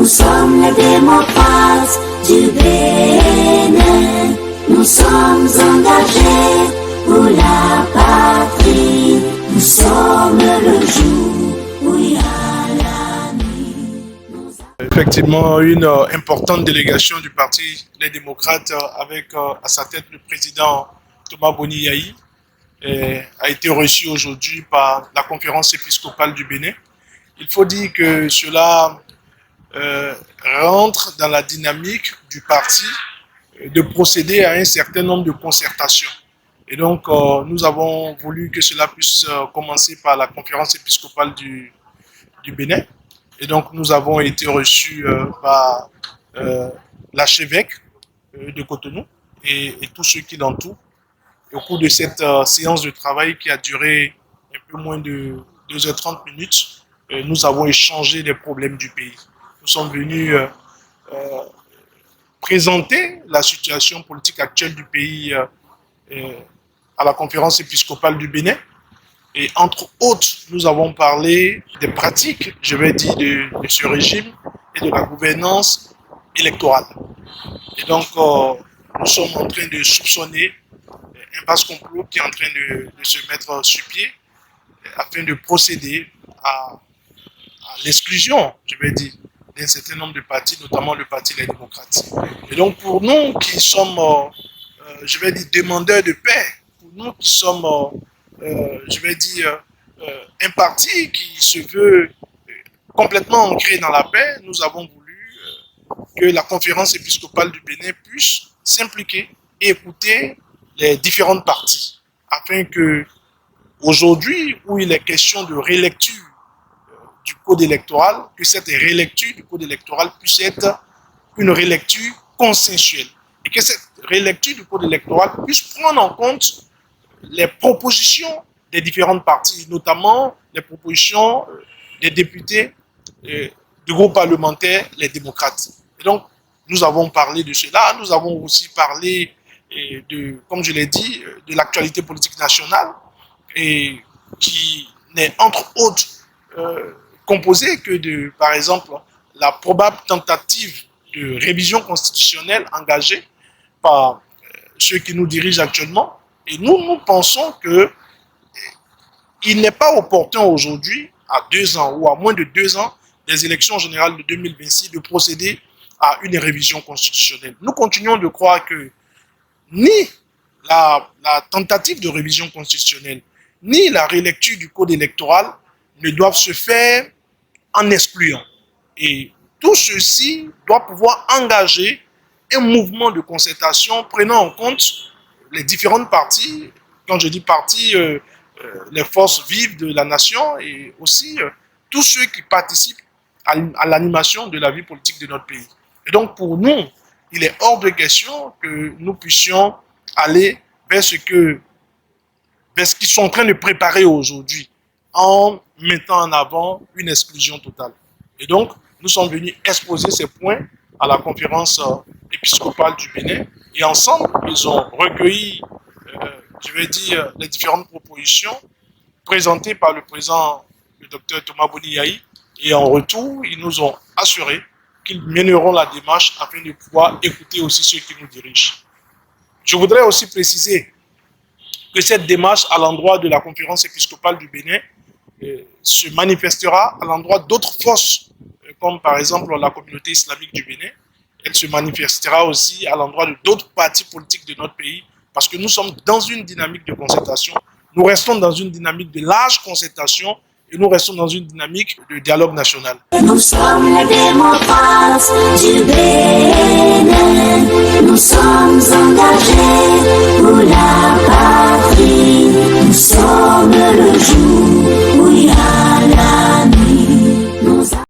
sommes les démocrates du Bénin. Nous sommes engagés pour la patrie. Nous sommes le jour où il y a la nuit. Effectivement, une importante délégation du Parti Les Démocrates avec à sa tête le président Thomas Boni Yayi a été reçue aujourd'hui par la conférence épiscopale du Bénin. Il faut dire que cela rentre dans la dynamique du parti de procéder à un certain nombre de concertations. Et donc, nous avons voulu que cela puisse commencer par la conférence épiscopale du Bénin. Et donc, nous avons été reçus par l'archevêque de Cotonou et tous ceux qui l'entourent. Et au cours de cette séance de travail qui a duré un peu moins de 2h30 minutes, nous avons échangé les problèmes du pays. Nous sommes venus présenter la situation politique actuelle du pays à la conférence épiscopale du Bénin. Et entre autres, nous avons parlé des pratiques, je vais dire, de ce régime et de la gouvernance électorale. Et donc, nous sommes en train de soupçonner un vaste complot qui est en train de se mettre sur pied afin de procéder à l'exclusion, je vais dire, d'un certain nombre de partis, notamment le Parti Les Démocrates. Et donc, pour nous qui sommes, je vais dire, demandeurs de paix, pour nous qui sommes, je vais dire, un parti qui se veut complètement ancré dans la paix, nous avons voulu que la conférence épiscopale du Bénin puisse s'impliquer et écouter les différentes parties, afin que aujourd'hui, où il est question de rélecture du code électoral, que cette rélecture du code électoral puisse être une rélecture consensuelle et que cette rélecture du code électoral puisse prendre en compte les propositions des différentes parties, notamment les propositions des députés du groupe parlementaire Les Démocrates. Et donc, nous avons parlé de cela, nous avons aussi parlé de, comme je l'ai dit, de l'actualité politique nationale et qui n'est entre autres composée que de, par exemple, la probable tentative de révision constitutionnelle engagée par ceux qui nous dirigent actuellement. Et nous pensons que il n'est pas opportun aujourd'hui, à 2 ans ou à moins de 2 ans des élections générales de 2026, de procéder à une révision constitutionnelle. Nous continuons de croire que ni la tentative de révision constitutionnelle, ni la relecture du code électoral ne doivent se faire en excluant. Et tout ceci doit pouvoir engager un mouvement de concertation prenant en compte les différentes parties, quand je dis parties, les forces vives de la nation et aussi tous ceux qui participent à l'animation de la vie politique de notre pays. Et donc pour nous, il est hors de question que nous puissions aller vers ce qu'ils sont en train de préparer aujourd'hui en mettant en avant une exclusion totale. Et donc, nous sommes venus exposer ces points à la conférence épiscopale du Bénin et ensemble, ils ont recueilli, je vais dire, les différentes propositions présentées par le président, le docteur Thomas Boni Yayi, et en retour, ils nous ont assuré qu'ils mèneront la démarche afin de pouvoir écouter aussi ceux qui nous dirigent. Je voudrais aussi préciser que cette démarche à l'endroit de la conférence épiscopale du Bénin se manifestera à l'endroit d'autres forces, comme par exemple la communauté islamique du Bénin. Elle se manifestera aussi à l'endroit de d'autres partis politiques de notre pays, parce que nous sommes dans une dynamique de concertation. Nous restons dans une dynamique de large concertation et nous restons dans une dynamique de dialogue national. Nous sommes les démocrates du Bénin. Nous sommes engagés pour la